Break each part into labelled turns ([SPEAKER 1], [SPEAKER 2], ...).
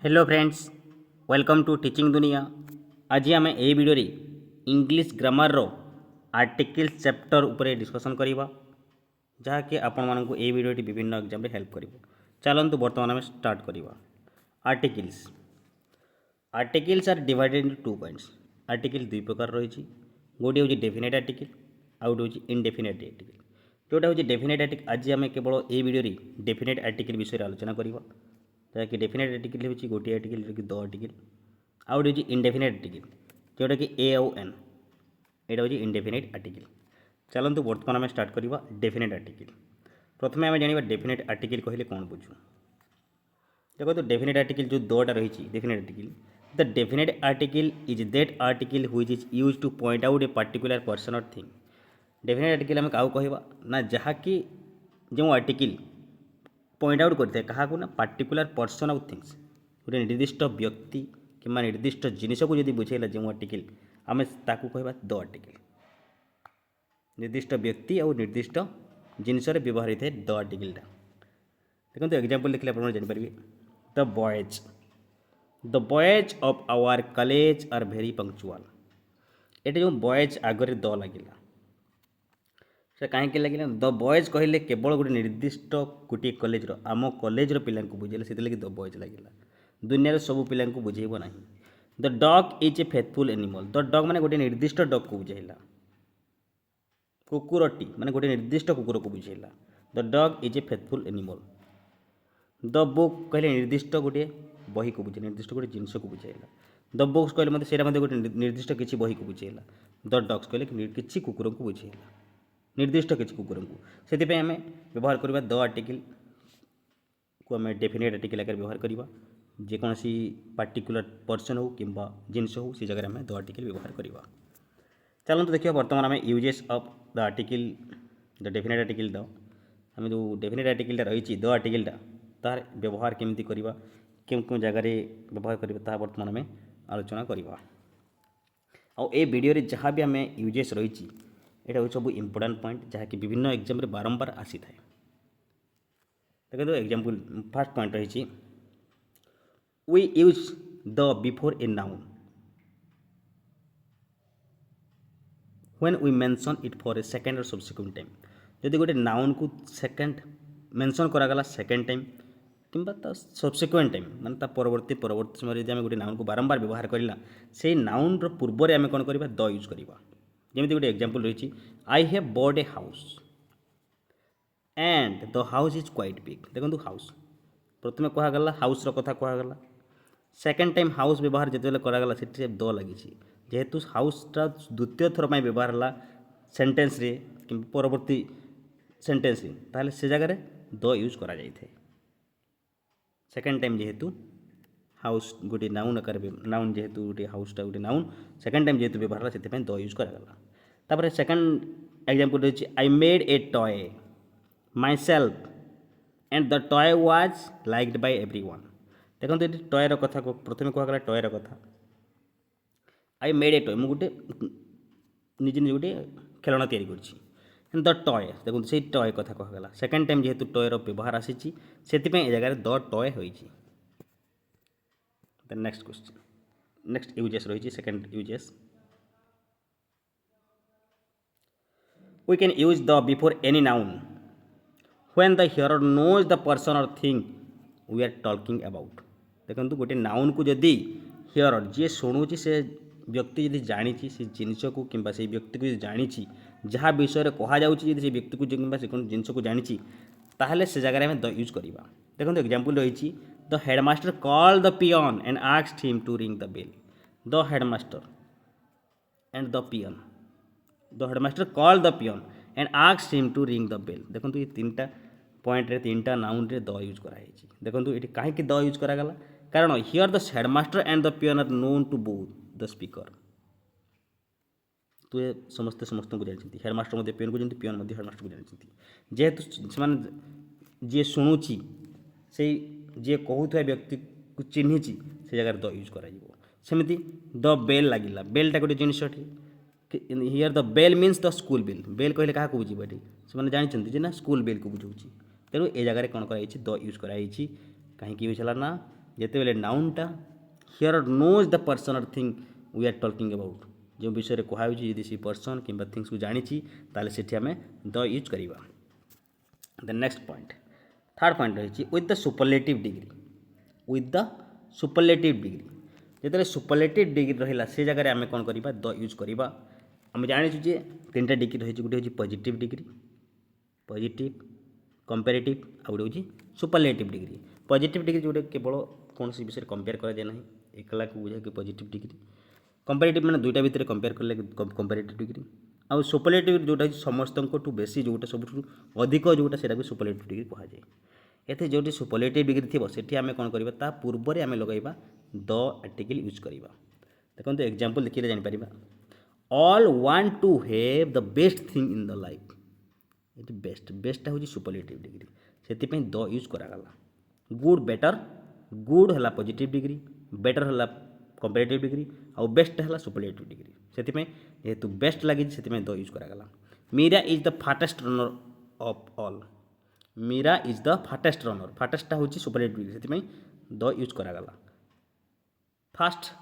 [SPEAKER 1] Hello friends, welcome to teaching Duniya. आज आम ए वीडियो इंग्लिश ग्रामर रो आर्टिकल चैप्टर उपरे डिस्कशन करवा जहाँकि आपण मानक ए वीडियो विभिन्न एग्जाम रे हेल्प करिवो। चलंतु बर्तमान आम स्टार्ट करवा। Articles articles are divided into two points. Article दुई प्रकार रही। गोटे हूँ डेफिनेट आर्टिकल, आउ गोटे हूँ इनडेफिनेट आर्टिकल। जोटा हूँ डेफिनेट आर्टिकल आज आम केवल ए वीडियो डेफिनेट आर्टिकल विषय आलोचना करवा। जहाँकि डेफिनेट आर्टिकल हूँ गोटे आर्टिकल जोटा कि द आर्टिकल, आउ गोटे हूँ इनडेफिनेट आर्टिकल जोटा कि ए आउ एन, यहाँ हूँ इनडेफिनेट आर्टिकल। चलतु बर्तमान आम स्टार्ट करवा डेफिनेट आर्टिकल। प्रथम आम जाना डेफिनेट आर्टिकल कहले कौन बुझू। देखो तो डेफिनेट आर्टिकल जो दटा रही definite article, the definite article is that article which is use two point out a particular person or thing. Definite article आम क्या कहवा ना जहाँकि जो आर्टिकल पॉइंट आउट करते क्या ना पार्टिकुलर पर्सन आउ थिंग्स, गोटे निर्दिष्ट व्यक्ति कि निर्दिष्ट जिनिस को जब बुझेगा जो आर्टिकल आम ताकू कहवा द आर्टिकल। निर्दिष्ट व्यक्ति और निर्दिष्ट जिनस व्यवहार होता है द आर्टिकलटा। देखो एग्जांपल देखिए आप जानीपारे the boys of our college are very punctual. ये जो बॉयज आगे द लगे से कहीं लगे द बॉयज कहले केवल गोटे निर्दिष्ट गोटे कॉलेज आम कॉलेज पिला बुझेगा से द बॉयज लगे। दुनिया सब पिला बुझेब ना। The dog is a faithful animal. The dog माने गोटे निर्दिष्ट डॉग को बुझेगा। कुकुरटी माने गोटे निर्दिष्ट कुकुर को बुझेगा। The dog is a faithful animal. The book कहले निर्दिष्ट गोटे बही को बुझे, निर्दिष्ट गोटे जिनस को बुझेगा। द बुक्स कहले मतलब से गोटे निर्दिष्ट किसी बही को बुझेगा। द डॉग्स कहले किसी कुकुर को बुझेगा, निर्दिष्ट किसी कुकुर को। से आम व्यवहार करवा द आर्टिकल को आम डेफिनेट आर्टिकल आकार व्यवहार करवा। जेकोसी पार्टिकुलर पर्सन हो कि जिनस हो से जगह आम द आर्टिकल व्यवहार करवा। चलते देखिए बर्तमान आम uses of the article the definite article the आम जो डेफिनेट आर्टिकलटा रही द आर्टिकलटा तार व्यवहार केमती करवा, क्यों क्यों जगार व्यवहार करवा बर्तमान आम आलोचना करवा। आउ ए वीडियो रे जहाँ भी आम यूजेस रही यहाँ हूँ सब इम्पोर्टाट पॉइंट जहाँकि विभिन्न एग्जाम बारंबार आसी थाए। देखो एग्जाम्पल फास्ट पॉइंट रही we use the before a noun when we mention it for a second or subsequent time. जदि गोटे नाउन को सेकेंड मेंशन करागला सेकेंड टाइम कि सब्सिक्वेंट टाइम माने परवर्ती समय जब गोटे नाउन को बारंबार व्यवहार करला से नाउन पूर्व आम कौन करवा द यूज करवा। जमी गोटे एग्जाम्पल रही I have bought a house and the house is quite big. देखो हाउस प्रथम कहगला हाउस कथा कहगला, सेकेंड टाइम हाउस व्यवहार जो करागला से द लगी जेहेतु हाउसटा द्वितीय थर पर व्यवहार है सेन्टेन्स रे कि परवर्ती सेन्टेन्स ताहले से जगह द यूज करा जाय थे। सेकेंड टाइम जेहेतु हाउस गोटे नाउन आकार नाउन जेहेतु गोटे हाउसटा गोटे नाउन सेकेंड टाइम जेहेतु व्यवहार है से द यूज करागला। तापर सेकेंड एग्जाम्पल रही I made a toy my self and the toy was liked by everyone. देखो ये टॉयर कथा प्रथम कहगला टॉयर कथा आई मेड ए टॉय मु गोटे निजे निजे गोटे खेलना तैयारी करछि द टॉय। देखो से टॉय कथा कहगला सेकेंड टाइम जेहेतु टॉयर व्यवहार आसी से जगह द टॉय होइछि। नेक्स्ट क्वेश्चन नेक्स्ट यूजेस रही second uses we can use the before any noun when the hearer knows the person or thing we are talking about. देखो गोटे नाउन को जदि हियरर जी शुणुची से व्यक्ति जब जानी से जिनस को कि से व्यक्ति को जानी जहाँ विषय कहुच्छी से व्यक्ति को जिनस को जानी ताहले से जगह आम द यूज करवा। देखो एग्जाम्पल रही the headmaster call the peon and asked him to ring the bell. The headmaster and the peon the headmaster call the peon and asked him to ring the bell. देखो ये तीन टा point रे तीन टा noun रे the use कराई। देखो ये कहीं द यूज करागला कारण here the headmaster and the peon are known to both the speaker. तो ये समस्त समस्त को जानते हेडमास्टर पियन को जानते पियन हेडमास्टर को जानते जेहेतु से जी शुणुची से जी कहूया व्यक्ति को चिन्ही से जगह द यूज करमती द बेल लगिला बेलटा गोटे जिनस here the bell means the school bell. Bell कहले क्या बुझे से जानते ना स्कूल बेल को बुझाऊँ तेणु ए जगह कौन कर द यूज कराई कहीं यूज है ना ଯେତେବେଳେ ନାଉନଟା hearer knows the person or thing we are talking about जो विषय कहुच्छी यदि सी पर्सन कि थिंग्स को जानी ताले सेठी आम द यूज करवा। The next point third point रही with the superlative degree with the superlative degree जो सुपरलेटिव डिग्री रहा से जगह आम कौन करवा द यूज करवा। आम जाचु जे तीन टा डिग्री रही गोटे हूँ पॉजिटिव डिग्री पॉजिटिव कंपेरेटिव आ गोटे हूँ superlative degree. Positive degree Jote केवल कौन सी विषय कंपेयर करा जाए ना एकला को बुझा कि पॉजिटिव डिग्री कंपेरेटिव मैंने दुईटा भितर कंपेयर कले कंपेरेटिव डिग्री आउ सुपरलेटिव जोटा समस्त बेसी जोटा सब अधिक जोटा से सुपरलेटिव डिग्री कहुए। ये जो सुपरलेटिव डिग्री थी सेठी आम कौन करवा पूर्व आम लगेगा द आर्टिकल यूज करवा। देखो एग्जांपल देखिए जापर all want to have the best thing in the life ये बेस्ट बेस्टा हूँ सुपरलेटिव डिग्री से द यूज करागला। गुड बेटर गुड है पॉजिटिव डिग्री बेटर है कंपेरेटिव डिग्री आउ बेस्ट है सुपरलेटिव डिग्री से जेहेतु बेस्ट लगी से द यूज करागला। Meera is the fastest runner of all Meera is the fastest runner फास्टेस्टा हूँ सुपरलेटिव डिग्री से द यूज करागला। फास्ट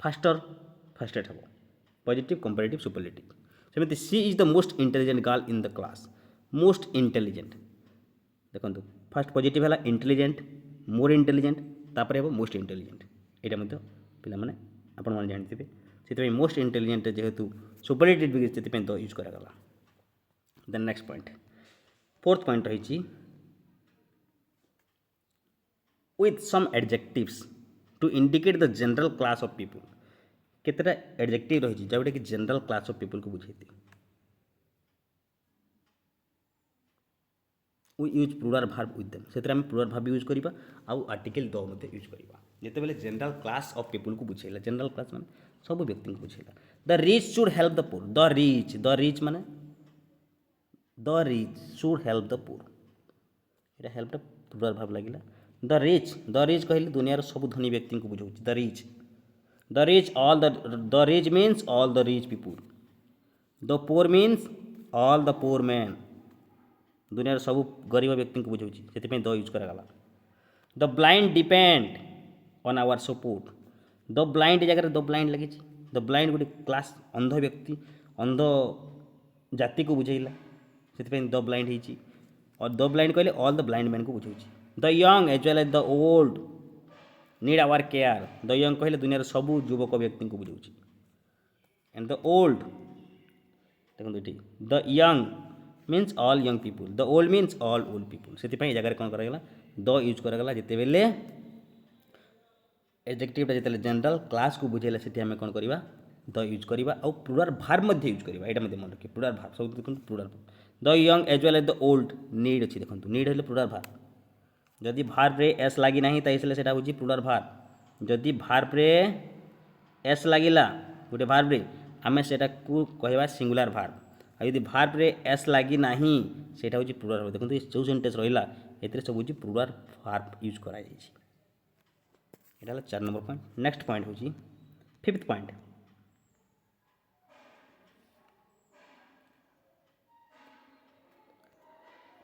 [SPEAKER 1] फास्टर फास्टेस्ट हम पॉजिटिव कंपेरेटिव सुपरलेटिव सेमती she is the most intelligent girl in the class most intelligent देखो fast positive है intelligent more intelligent तापर हे मोस्ट इंटेलिजेंट यहाँ पिला माने आपण माने जानते से मोस्ट इंटेलिजेंट जेहेतु सुपरलेटिव डिग्री से द यूज करागला। Then next point fourth point रही with some adjectives to indicate the general class of people केतेटा एडजेक्टिव रही जोटा कि जनरल क्लास ऑफ पीपल को बुझेती we use plural verb with them से प्लूराल भार्ब यूज करवा आउ आर्टिकल द मते यूज करवा जितेबाला जनरल क्लास ऑफ पीपल को बुझेला जनरल क्लास माने सब व्यक्ति को बुझेला। The rich should help the poor the rich माने the rich should help the poor ये हेल्पटा प्लूराल भार्ब लगिला। द रिच कहले दुनियार सब धनी व्यक्ति को बुझाऊँ the rich means all the rich people the poor means all the poor man दुनियार सब गरीब व्यक्ति को बुझाऊँ से द यूज करागला। The blind depend on our support the blind जगह द ब्लाइंड लगी द ब्लाइंड गोटे क्लास अंध व्यक्ति अंध जाति को बुझेला से द ब्लाइंड होती और द ब्लाइंड कहले ऑल द ब्लाइंड मैन को बुझाऊँ। The young as well as the old need our care the young कहले दुनियार सब युवक व्यक्ति को बुझाऊँ एंड द ओल्ड देखो ये the young means all young people the old means all old people से जगह कौन करागला द यूज करागला जिते बेले एडजेक्टिवटा जिते जनरल क्लास को बुझेला से आम कौन करवा द यूज करवा आउ प्लूराल भार्ब यूज करवा यहाँ मन रखिए प्लूराल भार्ब सब देखो plural the young as well as the old need अच्छी देखो नीड है प्लूराल भार्ब जदि भार्ब रे एस लगी ना ताइले सेटा होची प्लूराल भार्ब जदि भार्ब रे एस लगिला गोटे भार्ब रे आमे सेटा को कहवा सिंगुलर भार्ब आ यदि भार्ब रे एस लगी ना सेटा होची प्लूराल भार्ब देखो जो सेंटेंस रहिला एतरे सब होची प्लूराल भार्ब यूज करा जायछि। एटा 4 नंबर पॉइंट। नेक्स्ट पॉइंट होची fifth point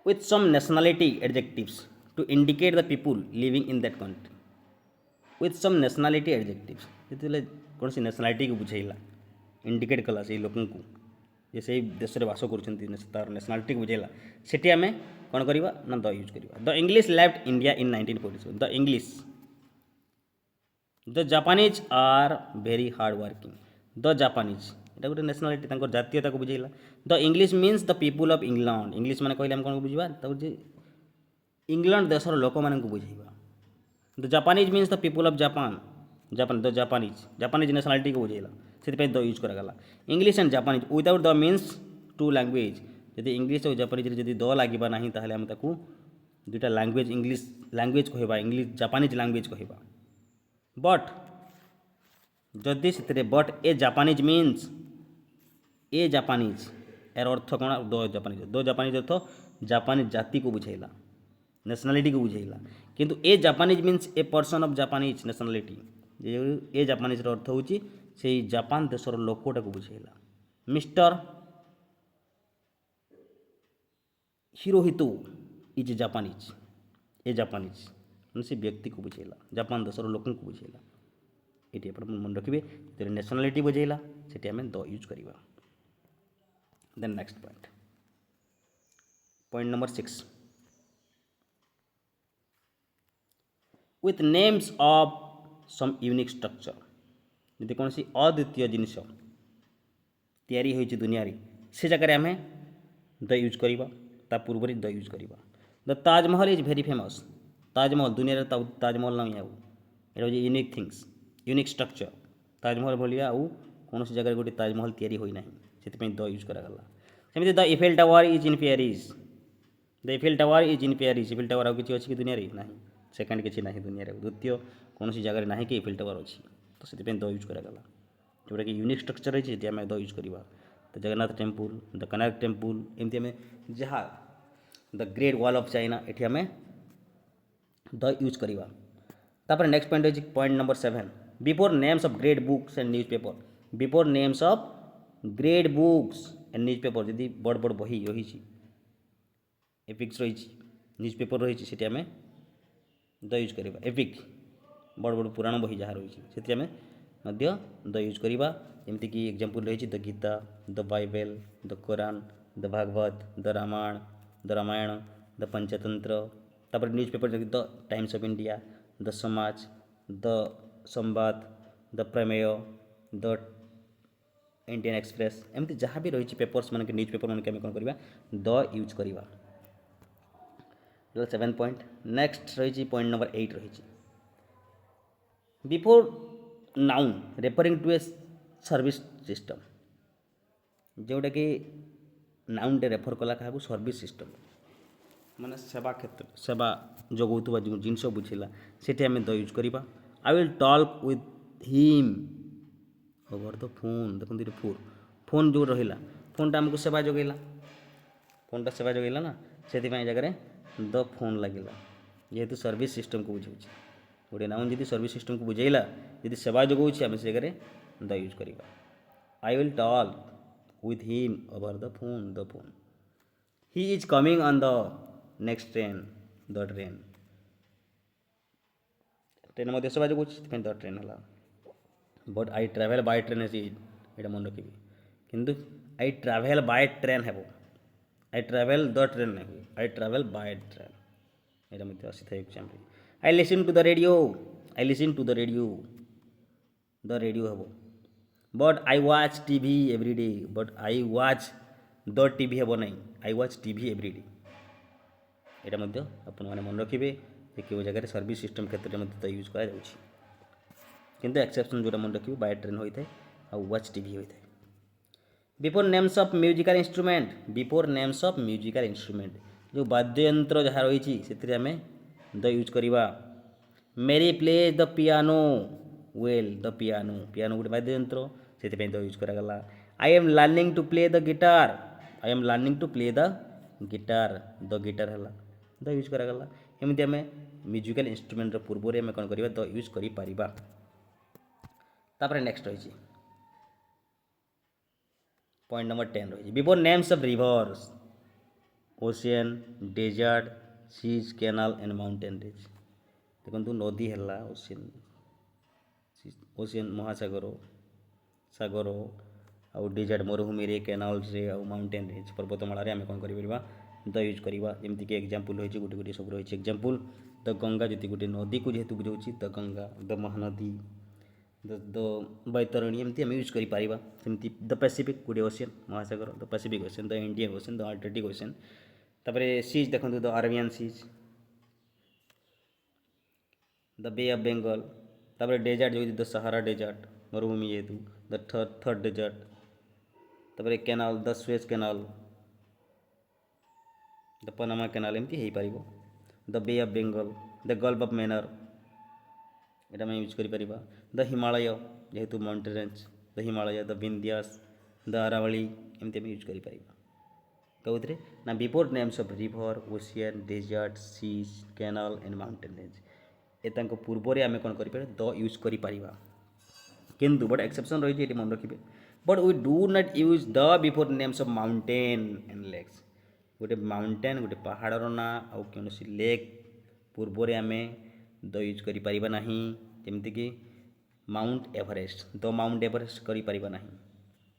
[SPEAKER 1] with some nationality adjectives to indicate the people living in that country with some nationality adjectives जेतेले कौन सी नेशनालिटी को बुझेला इंडिकेट कला से लोक को जे से देश रे वास करछन्ती तार नेशनालिटी को बुझेला सेठी आमे कौन करवा ना द यूज करवा। The English left India in 1947 the English the Japanese are very hard working the Japanese এটা গোটে ন্যাশনালিটি তাঙ্কর জাতীয়তা বুঝাইলা। The English means the people of England English माने कहले हम कोन बुझिबा तब जे इंग्लैंड देशर लोक मानन को बुझाइबा। The Japanese means the people of Japan Japan the Japanese nationality को बुझाइला से द यूज करागला। English and Japanese without the means two language यदि इंग्लिश और जापानीज जदि द लागिबा नाही ताहले हम ताकू दुटा लैंग्वेज इंग्लिश लैंग्वेज कहबा इंग्लिश जापानीज लैंग्वेज कहबा। बट जदि से but a Japanese means a Japanese यार अर्थ कौन द जापानीज अर्थ जापानीज जाति को बुझाइला नेशनालिटी को बुझाइला किंतु a Japanese means a person of Japanese nationality a Japanese अर्थ होची से जापान देशर लोकटा को बुझाइला। Mister Hirohito is Japanese a Japanese କୌଣସି ବ୍ୟକ୍ତିକୁ ବୁଝେଇଲା, ଜାପାନ ଦେଶର ଲୋକଙ୍କୁ ବୁଝେଇଲା। ଏଠି ଆପଣ ମନେ ରଖିବେ, ଯେତେବେଳେ ନ୍ୟାସନାଲିଟି ବୁଝେଇଲା ସେଠି ଆମେ ଦ ୟୁଜ୍ କରିବା। Then next point number 6, with names of some unique structure। ଯଦି କୌଣସି ଅଦ୍ୱିତୀୟ ଜିନିଷ ତିଆରି ହୋଇଛି ଦୁନିଆରେ, ସେ ଜାଗାରେ ଆମେ ଦ ୟୁଜ୍ କରିବା, ତା ପୂର୍ବରୁ ଦ ୟୁଜ୍ କରିବା। The Taj Mahal is very famous. Taj Mahal ଦୁନିଆରେ ତାଜମହଲ ନାହିଁ ଆଉ, ଏଇଟା ହେଉଛି unique things, unique structure. Taj Mahal ଭଳିଆ ଆଉ କୌଣସି ଜାଗାରେ ଗୋଟେ ତାଜମହଲ ତିଆରି ହୋଇନାହିଁ, ସେଥିପାଇଁ ଦ ୟୁଜ୍ କରାଗଲା। ସେମିତି the Eiffel tower is in Paris. The Eiffel tower is in Paris. Eiffel tower ଆଉ କିଛି ଅଛି କି ଦୁନିଆରେ? ନାହିଁ। ସେକେଣ୍ଡ କିଛି ନାହିଁ ଦୁନିଆରେ, ଦ୍ୱିତୀୟ କୌଣସି ଜାଗାରେ ନାହିଁ କି ଇଫେଲ୍ ଟାୱାର ଅଛି, ତ ସେଥିପାଇଁ ଦ ୟୁଜ୍ କରାଗଲା। ଯେଉଁଟାକି ୟୁନିକ୍ ଷ୍ଟ୍ରକ୍ଚର ରହିଛି ସେଠି ଆମେ ଦ ୟୁଜ୍ କରିବା। ଦ ଜଗନ୍ନାଥ ଟେମ୍ପୁଲ, ଦ କୋଣାର୍କ ଟେମ୍ପୁଲ, ଏମିତି ଆମେ ଯାହା the great wall of China, ଏଠି ଆମେ ଦ ୟୁଜ୍ କରିବା। ତାପରେ ନେକ୍ସଟ ପଏଣ୍ଟ ହେଉଛି point number 7, before names of great books and news paper. Before names of great books and news paper, ଯଦି ବଡ଼ ବଡ଼ ବହି ରହିଛି, ଏପିକ୍ସ ରହିଛି, ନ୍ୟୁଜ୍ ପେପର ରହିଛି, ସେଠି ଆମେ ଦ ୟୁଜ୍ କରିବା। ଏପିକ୍ ବଡ଼ ବଡ଼ ପୁରାଣ ବହି ଯାହା ରହିଛି ସେଥିରେ ଆମେ ମଧ୍ୟ ଦ ୟୁଜ୍ କରିବା। ଯେମିତିକି ଏକ୍ଜାମ୍ପଲ୍ ରହିଛି ଦ ଗୀତା, ଦ ବାଇବେଲ୍, ଦ କୋରାନ୍, ଦ ଭାଗବତ, ଦ ରାମାୟଣ, ଦ ପଞ୍ଚତନ୍ତ୍ର। ତାପରେ ନ୍ୟୁଜ୍ ପେପର ଯେମିତି ଦ ଟାଇମ୍ସ ଅଫ୍ ଇଣ୍ଡିଆ, ଦ ସମାଜ, ଦ ସମ୍ବାଦ, ଦ ପ୍ରମେୟ, ଦ ଇଣ୍ଡିଆନ୍ ଏକ୍ସପ୍ରେସ୍, ଏମିତି ଯାହା ବି ରହିଛି ପେପର୍ସ ମାନକେ, ନ୍ୟୁଜ୍ ପେପର ମାନକେ ଆମେ କ'ଣ କରିବା? ଦ ୟୁଜ୍ କରିବା। 7 ପଏଣ୍ଟ। ନେକ୍ସଟ ରହିଛି ପଏଣ୍ଟ ନମ୍ବର 8 ରହିଛି, ବିଫୋର୍ ନାଉନ୍ ରେଫରିଂ ଟୁ ଏ ସର୍ଭିସ୍ ସିଷ୍ଟମ୍। ଯେଉଁଟାକି ନାଉନ୍ଟେ ରେଫର କଲା କାହାକୁ? ସର୍ଭିସ୍ ସିଷ୍ଟମ୍, ମାନେ ସେବା କ୍ଷେତ୍ର, ସେବା ଯୋଗାଉଥିବା ଯେଉଁ ଜିନିଷ ବୁଝିଲା ସେଠି ଆମେ ଦ ୟୁଜ୍ କରିବା। I will talk with him over the phone. ଦେଖନ୍ତୁ ଏଠି ଫୋନ୍ ଯେଉଁ ରହିଲା, ଫୋନ୍ଟା ଆମକୁ ସେବା ଯୋଗାଇଲା, ଫୋନ୍ଟା ସେବା ଯୋଗାଇଲା ନା, ସେଥିପାଇଁ ଜାଗାରେ ଦ ଫୋନ୍ ଲାଗିଲା, ଯେହେତୁ ସର୍ଭିସ୍ ସିଷ୍ଟମ୍କୁ ବୁଝାଉଛି। ଗୋଟେ ନାଉନ୍ ଯଦି ସର୍ଭିସ୍ ସିଷ୍ଟମ୍କୁ ବୁଝେଇଲା, ଯଦି ସେବା ଯୋଗାଉଛି, ଆମେ ସେ ଜାଗାରେ ଦ ୟୁଜ୍ କରିବା। I will talk with him over the phone. He is coming on the next train, the train. Train ମଧ୍ୟ ସେବା ଯୋଗାଉଛି, ସେଥିପାଇଁ ଦ ଟ୍ରେନ୍ ହେଲା। But I travel by train ଅଛି, ଏଇଟା ମନେ ରଖିବି। କିନ୍ତୁ ଆଇ ଟ୍ରାଭେଲ୍ ବାଇ ଟ୍ରେନ୍ ହେବ, ଆଇ ଟ୍ରାଭେଲ୍ ଦ ଟ୍ରେନ୍ ନାହିଁ, ଆଇ ଟ୍ରାଭେଲ୍ ବାଇ ଟ୍ରେନ୍, ଏଇଟା ମଧ୍ୟ ଆସିଥାଏ example. I listen to the radio, I listen to the radio, the radio ହେବ। But I watch TV every day, but I watch the TV ହେବ ନାହିଁ, I watch TV every day. ଏଇଟା ମଧ୍ୟ ଆପଣମାନେ ମନେ ରଖିବେ ଯେ କେଉଁ ଜାଗାରେ ସର୍ଭିସ୍ ସିଷ୍ଟମ୍ କ୍ଷେତ୍ରରେ ମଧ୍ୟ ଦ ୟୁଜ୍ କରାଯାଉଛି। କିନ୍ତୁ ଏକ୍ସେପ୍ସନ୍ ଯେଉଁଟା ମନେ ରଖିବେ, ବାଇ ଟ୍ରେନ୍ ହୋଇଥାଏ ଆଉ ୱାଚ୍ ଟିଭି ହୋଇଥାଏ। Before names of musical instrument, before names of musical instrument, ଯେଉଁ ବାଦ୍ୟଯନ୍ତ୍ର ଯାହା ରହିଛି ସେଥିରେ ଆମେ ଦ ୟୁଜ୍ କରିବା। ମେରି ପ୍ଲେଜ୍ ଦ ପିଆନୋ ୱେଲ୍, ଦ ପିଆନୋ, ପିଆନୋ ଗୋଟେ ବାଦ୍ୟଯନ୍ତ୍ର, ସେଥିପାଇଁ ଦ ୟୁଜ୍ କରାଗଲା। I M learning two play the guitar, I M learning two play the guitar, the guitar ହେଲା, ଦ ୟୁଜ୍ କରାଗଲା। ଏମିତି ଆମେ ମ୍ୟୁଜିକାଲ୍ ଇନଷ୍ଟ୍ରୁମେଣ୍ଟର ପୂର୍ବରୁ ଆମେ କ'ଣ କରିବା? ଦ ୟୁଜ୍ କରିପାରିବା। ତାପରେ ନେକ୍ସଟ ରହିଛି ପଏଣ୍ଟ ନମ୍ବର 10 ରହିଛି, before names of rivers, ocean, desert, seas, canal and mountain range. ଦେଖନ୍ତୁ ନଦୀ ହେଲା ଓସିଆନ୍ ମହାସାଗର, ସାଗର, ଆଉ ଡେଜର୍ଟ ମରୁଭୂମିରେ, କେନାଲ୍ସରେ, ଆଉ ମାଉଣ୍ଟେନ୍ ରେଞ୍ଜ ପର୍ବତମାଳାରେ ଆମେ କ'ଣ କରିପାରିବା? ଦ ୟୁଜ୍ କରିବା। ଯେମିତିକି ଏକ୍ଜାମ୍ପଲ୍ ରହିଛି, ଗୋଟେ ଗୋଟେ ସବୁ ରହିଛି ଏକ୍ଜାମ୍ପଲ୍। ଦ ଗଙ୍ଗା ଯଦି ଗୋଟେ ନଦୀକୁ ଯେହେତୁ ବୁଝାଉଛି, ଦ ଗଙ୍ଗା, ଦ ମହାନଦୀ, ଦ ବୈତରଣୀ, ଏମିତି ଆମେ ୟୁଜ୍ କରିପାରିବା। ସେମିତି ଦ ପାସିଫିକ୍ ଗୋଟେ ଓସିଆନ୍ ମହାସାଗର, the Pacific ocean, the Indian ocean, the Arctic ocean. ତାପରେ ସିଜ୍ ଦେଖନ୍ତୁ, the Arabian seize, the bay of Bengal. ତାପରେ ଡେଜର୍ଟ ଯେଉଁ ଦ ସାହାରା ଡେଜର୍ଟ, ମରୁଭୂମି ଯେହେତୁ, ଦ ଥର୍ଡ଼ ଡେଜର୍ଟ। ତାପରେ canal, the Suez canal, the Panama canal, ଏମିତି ହେଇପାରିବ। The bay of Bengal, the gulf of Mannar, ଏଇଟା ଆମେ ୟୁଜ୍ କରିପାରିବା। ଦ ହିମାଳୟ ଯେହେତୁ mountain range, the Himalaya, the Vindhyas, the ଆରାବଳୀ, ଏମିତି ଆମେ ୟୁଜ୍ କରିପାରିବା। କେଉଁଥିରେ? ନା before names of river, ocean, desert, seas, canal and mountain range, ଏ ତାଙ୍କ ପୂର୍ବରେ ଆମେ କ'ଣ କରିପାରିବା? ଦ ୟୁଜ୍ କରିପାରିବା। କିନ୍ତୁ ବଟ୍ ଏକ୍ସେପ୍ସନ୍ ରହିଛି, ଏଠି ମନେ ରଖିବେ। But we do not use the before names of mountain and lakes. ଗୋଟେ ମାଉଣ୍ଟେନ୍, ଗୋଟେ ପାହାଡ଼ର ନାଁ ଆଉ କୌଣସି ଲେକ୍ ପୂର୍ବରେ ଆମେ ଦ ୟୁଜ୍ କରିପାରିବା ନାହିଁ। ଯେମିତିକି ମାଉଣ୍ଟ ଏଭରେଷ୍ଟ, ଦ ମାଉଣ୍ଟ ଏଭରେଷ୍ଟ କରିପାରିବା ନାହିଁ।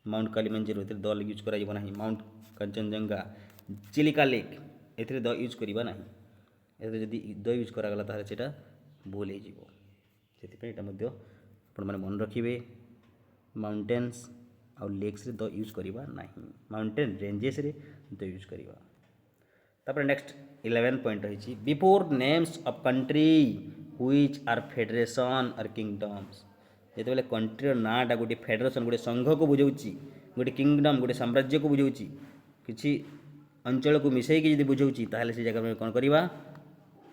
[SPEAKER 1] ମାଉଣ୍ଟ କାଲିମଞ୍ଜାରୋ ଏଥିରେ ଦ ୟୁଜ୍ କରାଯିବ ନାହିଁ। ମାଉଣ୍ଟ କଞ୍ଚନଜଙ୍ଗା, ଚିଲିକା ଲେକ୍ ଏଥିରେ ଦ ୟୁଜ୍ କରିବା ନାହିଁ। ଏଥିରେ ଯଦି ଦ ୟୁଜ୍ କରାଗଲା ତାହେଲେ ସେଇଟା ଭୁଲ ହେଇଯିବ। ସେଥିପାଇଁ ଏଇଟା ମଧ୍ୟ ଆପଣମାନେ ମନେ ରଖିବେ। ମାଉଣ୍ଟେନ୍ସ ଆଉ ଲେକ୍ସରେ ଦ ୟୁଜ୍ କରିବା ନାହିଁ। ମାଉଣ୍ଟେନ୍ ରେଞ୍ଜେସରେ ଦ ୟୁଜ୍ କରିବା। ତାପରେ ନେକ୍ସଟ 11 ପଏଣ୍ଟ ରହିଛି before names of country which are federation or kingdoms. ଯେତେବେଳେ କଣ୍ଟ୍ରିର ନାଁଟା ଗୋଟିଏ ଫେଡେରେସନ୍, ଗୋଟିଏ ସଂଘକୁ ବୁଝାଉଛି, ଗୋଟିଏ କିଙ୍ଗଡମ୍, ଗୋଟିଏ ସାମ୍ରାଜ୍ୟକୁ ବୁଝାଉଛି, କିଛି ଅଞ୍ଚଳକୁ ମିଶାଇକି ଯଦି ବୁଝାଉଛି ତାହେଲେ ସେ ଜାଗାରେ କ'ଣ କରିବା?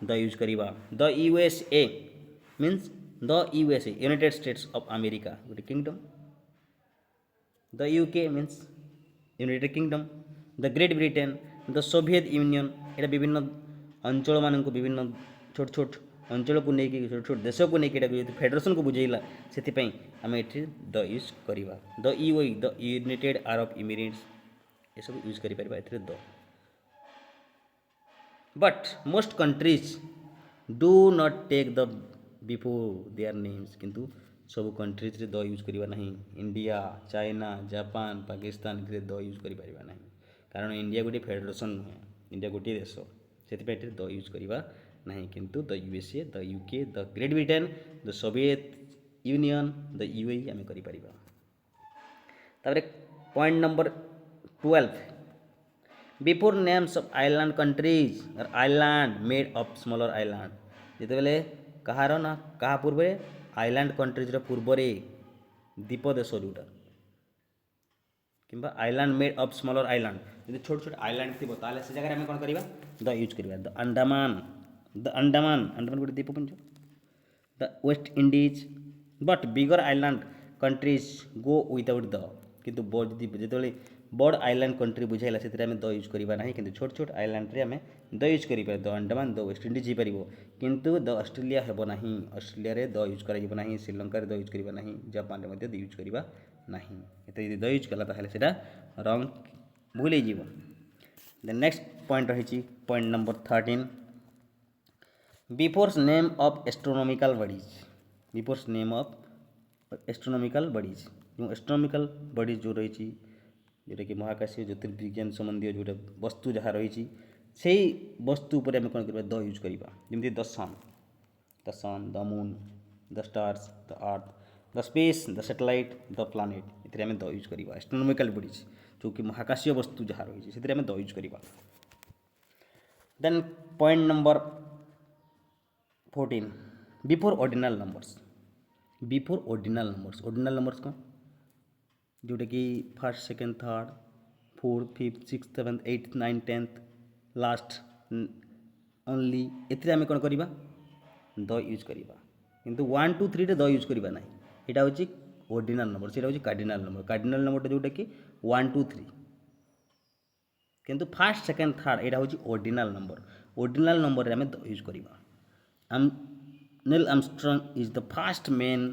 [SPEAKER 1] ଦ ୟୁଜ୍ କରିବା। The USA means the USA United States of America ଗୋଟେ kingdom. The UK means United Kingdom. The Great Britain, the Soviet Union, ଏଇଟା ବିଭିନ୍ନ ଅଞ୍ଚଳମାନଙ୍କୁ, ବିଭିନ୍ନ ଛୋଟ ଛୋଟ ଅଞ୍ଚଳକୁ ନେଇକି, ଛୋଟ ଛୋଟ ଦେଶକୁ ନେଇକି ଏଇଟା ଯଦି ଫେଡେରେସନ୍କୁ ବୁଝେଇଲା, ସେଥିପାଇଁ ଆମେ ଏଠି ଦ ୟୁଜ୍ କରିବା। ଦ UAE, ଦ ୟୁନାଇଟେଡ୍ ଆରବ ଇମିରେଟ୍ସ, ଏସବୁ ୟୁଜ୍ କରିପାରିବା ଏଥିରେ the. But most countries do not take the before their names. କିନ୍ତୁ ସବୁ କଣ୍ଟ୍ରିଜ୍ରେ ଦ ୟୁଜ୍ କରିବା ନାହିଁ। ଇଣ୍ଡିଆ, ଚାଇନା, ଜାପାନ, ପାକିସ୍ତାନ ଏଥିରେ ଦ ୟୁଜ୍ କରିପାରିବା ନାହିଁ। କାରଣ ଇଣ୍ଡିଆ ଗୋଟିଏ ଫେଡେରେସନ୍ ନୁହେଁ, ଇଣ୍ଡିଆ ଗୋଟିଏ ଦେଶ, ସେଥିପାଇଁ ଏଥିରେ ଦ ୟୁଜ୍ କରିବା ନାହିଁ। କିନ୍ତୁ ଦ USA, the UK, the Great Britain, the Soviet union, the UAE ଆମେ କରିପାରିବା। ତାପରେ point number 12 before names of island countries R island made of smaller island. ଯେତେବେଳେ କାହାର ନା କାହା ପୂର୍ବରେ? ଆଇଲ୍ୟାଣ୍ଡ କଣ୍ଟ୍ରିଜ୍ର ପୂର୍ବରେ ଦ୍ୱୀପ ଦେଶ ଯେଉଁଟା, କିମ୍ବା island made of smaller island, ଯଦି ଛୋଟ ଛୋଟ ଆଇଲ୍ୟାଣ୍ଡ ଥିବ ତାହେଲେ ସେ ଜାଗାରେ ଆମେ କ'ଣ କରିବା? ଦ ୟୁଜ୍ କରିବା। ଦ ଆଣ୍ଡାମାନ, ଆଣ୍ଡାମାନ ଗୋଟେ ଦ୍ୱୀପପୁଞ୍ଜ। The West Indies, but bigger island countries go without the. କିନ୍ତୁ ଯେତେବେଳେ ବଡ଼ ଆଇଲ୍ୟାଣ୍ଡ କଣ୍ଟ୍ରି ବୁଝାଇଲା ସେଥିରେ ଆମେ ଦ ୟୁଜ୍ କରିବା ନାହିଁ। କିନ୍ତୁ ଛୋଟ ଛୋଟ ଆଇଲ୍ୟାଣ୍ଡରେ ଆମେ ଦ ୟୁଜ୍ କରିପାରିବା। ଦ ଆଣ୍ଡାମାନ, ଦ ୱେଷ୍ଟ ଇଣ୍ଡିଜ୍ ହେଇପାରିବ, କିନ୍ତୁ ଦ ଅଷ୍ଟ୍ରେଲିଆ ହେବ ନାହିଁ। ଅଷ୍ଟ୍ରେଲିଆରେ ଦ ୟୁଜ୍ କରାଯିବ ନାହିଁ। ଶ୍ରୀଲଙ୍କାରେ ଦ ୟୁଜ୍ କରିବା ନାହିଁ। ଜାପାନରେ ମଧ୍ୟ ଦ ୟୁଜ୍ କରିବା ନାହିଁ। ଏତେ ଯଦି ଦ ୟୁଜ୍ କଲା ତାହେଲେ ସେଇଟା ରଙ୍ଗ, ଭୁଲ ହେଇଯିବ। ଦେନ୍ ନେକ୍ସଟ ପଏଣ୍ଟ ରହିଛି point number 13 befores name of astronomical bodies. Befores name of astronomical bodies, ଯେଉଁ ଏଷ୍ଟ୍ରୋନୋମିକାଲ ବଡ଼ିଜ୍ ଯେଉଁ ରହିଛି, ଯେଉଁଟାକି ମହାକାଶୀୟ ଜ୍ୟୋତିର୍ବିଜ୍ଞାନ ସମ୍ବନ୍ଧୀୟ ଯେଉଁଟା ବସ୍ତୁ ଯାହା ରହିଛି, ସେଇ ବସ୍ତୁ ଉପରେ ଆମେ କ'ଣ କରିବା? ଦ ୟୁଜ୍ କରିବା। ଯେମିତି the sun, the moon, the stars, the earth, the space, the satellite, the planet, ଏଥିରେ ଆମେ ଦ ୟୁଜ୍ କରିବା। ଏଷ୍ଟ୍ରୋନୋମିକାଲ ବଡ଼ିଜ୍ ଯେଉଁକି ମହାକାଶୀୟ ବସ୍ତୁ ଯାହା ରହିଛି ସେଥିରେ ଆମେ ଦ ୟୁଜ୍ କରିବା। Then point number 14 before ordinal numbers. Before ordinal numbers, ordinal numbers କ'ଣ? ଯେଉଁଟାକି first, second, third, fourth, fifth, sixth, seventh, eighth, ninth, tenth, last, only, ଏଥିରେ ଆମେ କ'ଣ କରିବା? ଦ ୟୁଜ୍ କରିବା। କିନ୍ତୁ 1 2 3ରେ ଦ ୟୁଜ୍ କରିବା ନାହିଁ। ଏଇଟା ହେଉଛି ଅର୍ଡ଼ିନାଲ ନମ୍ବର, ସେଇଟା ହେଉଛି କାର୍ଡ଼ିନାଲ ନମ୍ବର। କାର୍ଡ଼ିନାଲ ନମ୍ବରଟା ଯେଉଁଟାକି 1 2 3, କିନ୍ତୁ ଫାର୍ଷ୍ଟ, ସେକେଣ୍ଡ, ଥାର୍ଡ଼ ଏଇଟା ହେଉଛି ଅର୍ଡ଼ିନାଲ ନମ୍ବର। ଅର୍ଡ଼ିନାଲ ନମ୍ବରରେ ଆମେ ଦ ୟୁଜ୍ କରିବା। Neil Armstrong is the first man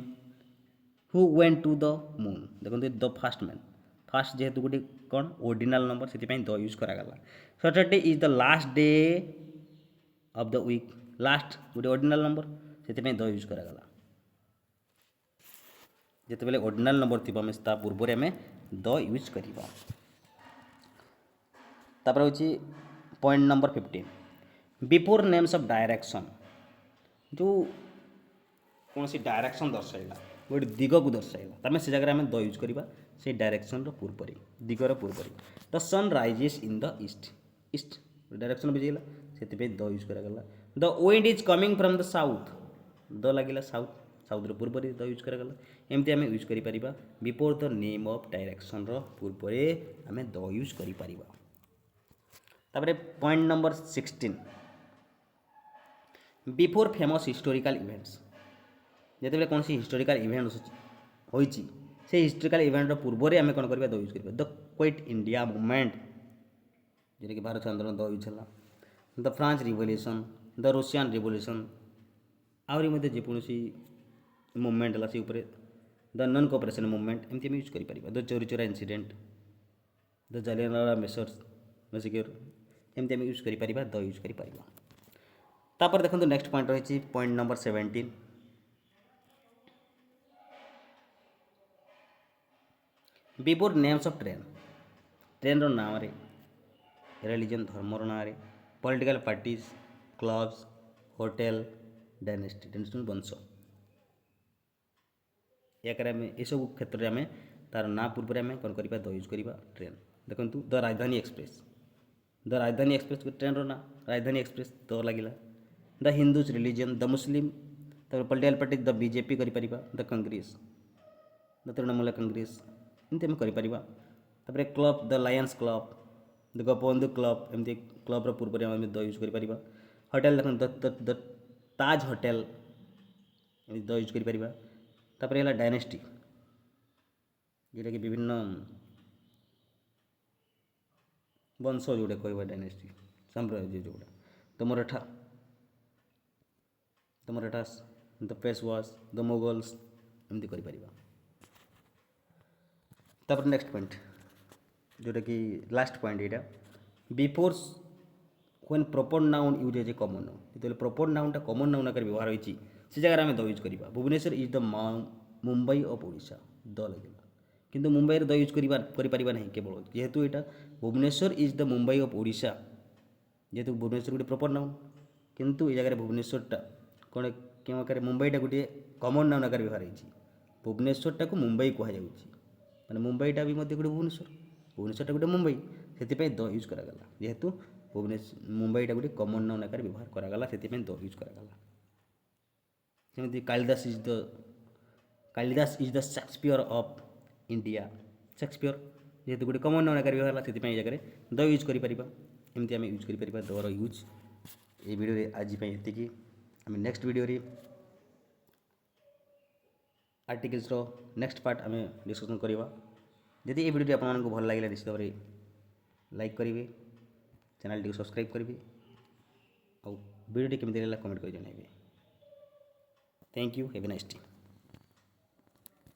[SPEAKER 1] who went to the moon. ଦେଖନ୍ତୁ ଦ ଫାର୍ଷ୍ଟ ମ୍ୟାନ୍, ଫାର୍ଷ୍ଟ ଯେହେତୁ ଗୋଟେ କ'ଣ ଅର୍ଡ଼ିନାଲ ନମ୍ବର, ସେଥିପାଇଁ ଦ ୟୁଜ୍ କରାଗଲା। Saturday is the last day of the week, last ଗୋଟେ ଅର୍ଡ଼ିନାଲ ନମ୍ବର, ସେଥିପାଇଁ the use କରାଗଲା। ଯେତେବେଳେ ଅର୍ଡ଼ିନାଲ ନମ୍ବର ଥିବ ଆମେ ତା ପୂର୍ବରେ ଆମେ ଦ ୟୁଜ୍ କରିବା। ତାପରେ ହେଉଛି point number 15 before names of direction. ଯେଉଁ କୌଣସି ଡାଇରେକ୍ସନ୍ ଦର୍ଶାଇଲା, ଗୋଟେ ଦିଗକୁ ଦର୍ଶାଇଲା, ତାମାନେ ସେ ଜାଗାରେ ଆମେ ଦ ୟୁଜ୍ କରିବା। ସେଇ ଡାଇରେକ୍ସନ୍ର ପୂର୍ବରେ, ଦିଗର ପୂର୍ବରେ। The sun rises in the east, east direction ବୁଝେଇଲା, ସେଥିପାଇଁ ଦ ୟୁଜ୍ କରାଗଲା। The wind is coming from the south, the ଲାଗିଲା ସାଉଥ୍, ସାଉଥ୍ର ପୂର୍ବରେ ଦ ୟୁଜ୍ କରାଗଲା। ଏମିତି ଆମେ ୟୁଜ୍ କରିପାରିବା। ବିଫୋର୍ ଦ ନେମ୍ ଅଫ୍ ଡାଇରେକ୍ସନ୍ର ପୂର୍ବରେ ଆମେ ଦ ୟୁଜ୍ କରିପାରିବା। ତାପରେ point number 16 before famous historical events. ଯେତେବେଳେ କୌଣସି ହିଷ୍ଟୋରିକାଲ୍ ଇଭେଣ୍ଟ ହୋଇଛି, সেই ହିଷ୍ଟୋରିକାଲ୍ ଇଭେଣ୍ଟର ପୂର୍ବରେ ଆମେ କ'ଣ କରିବା? ଦ ୟୁଜ୍ କରିବା। ଦ କ୍ୱିଟ୍ ଇଣ୍ଡିଆ ମୁଭମେଣ୍ଟ, ଯେଉଁଟାକି ଭାରତ ଆନ୍ଦୋଳନ, ଦ ୟୁଜ୍ ହେଲା। ଦ ଫ୍ରାନ୍ସ ରିଭଲ୍ୟୁସନ୍, ଦ ରୁଷିଆନ୍ ରିଭଲ୍ୟୁସନ୍, ଆହୁରି ମଧ୍ୟ ଯେକୌଣସି ମୁଭମେଣ୍ଟ ହେଲା ସେ ଉପରେ, ଦ ନନ୍ କୋଅପରେସନ୍ ମୁଭମେଣ୍ଟ, ଏମିତି ଆମେ ୟୁଜ୍ କରିପାରିବା। ଦ ଚୋରି ଚୋରା ଇନସିଡେଣ୍ଟ, ଦ ଜାଲିଆନାୱାଲା ମେସର୍ସ, ଏମିତି ଆମେ ୟୁଜ୍ କରିପାରିବା, ଦ ୟୁଜ୍ କରିପାରିବା। तापर देखो नेक्स्ट पॉइंट रही point number 17 before names of train रो नाम रे रिलीजन धर्मर ना political parties clubs hotel dynasty वंश याकर आम यू क्षेत्र में तार ना पूर्व आम कौन करवा द यूज करवा ट्रेन देखो द राजधानी एक्सप्रेस ट्रेन रो ना राजधानी एक्सप्रेस द लगे the Hindus religion the Muslim political party the BJP the Congress the Trinamool Congress एमती आम कर club the Lions club the Gopabandhu club एमती क्लब्र पूर्व आम द यूज कर होटेल देख the Taj hotel the use कर डायनेस्टी जोटा कि विभिन्न वंश जोटा कह डायनेस्टी साम्राज्य जोटा the Marathas the Peshwas the Mughals एमती कर नेक्स्ट पॉइंट जोटा कि लास्ट पॉइंट यहाँ before when proper noun use as a common noun जो प्रॉपर नाउनटा कॉमन नाउन आकार व्यवहार होती से जगह आम द यूज करवा Bhubaneswar is the Mumbai of Odisha the लगे किंतु मुंबई द यूज करें ना केवल जेहेतु यहाँ Bhubaneswar is the Mumbai of Odisha जेहेतु भुवनेश्वर गोटे प्रॉपर नाउन किंतु ये जगह भुवनेश्वरटा कौन क्यों आकार मुंबईटा गोटे कॉमन नाउन आकार व्यवहार होती भुवनेश्वरटा को मुंबई कहुच्छे मैंने मुंबईटा भी गोटे भुवनेश्वरटा गोटे मुंबई से द यूज करागला जेहेतु भुवनेश्वर मुंबईटा गोटे कॉमन नाउन आकार व्यवहार करागला से द यूज करागला सेमती Kalidas is the Shakespeare of India Shakespeare जेहेतु गोटे कॉमन नाउन आकार व्यवहार से जगह द यूज करमती आम यूज कर दर यूज ये वीडियो आज ये आम next video articles next part आम डिस्कसन करवा जदि ये वीडियो आपको भल लगे निश्चित भाव में लाइक करेंगे चैनल टी सब्सक्राइब करेंगे और वीडियो केमी लगा कमेंट कर जनइबे thank you have a nice day.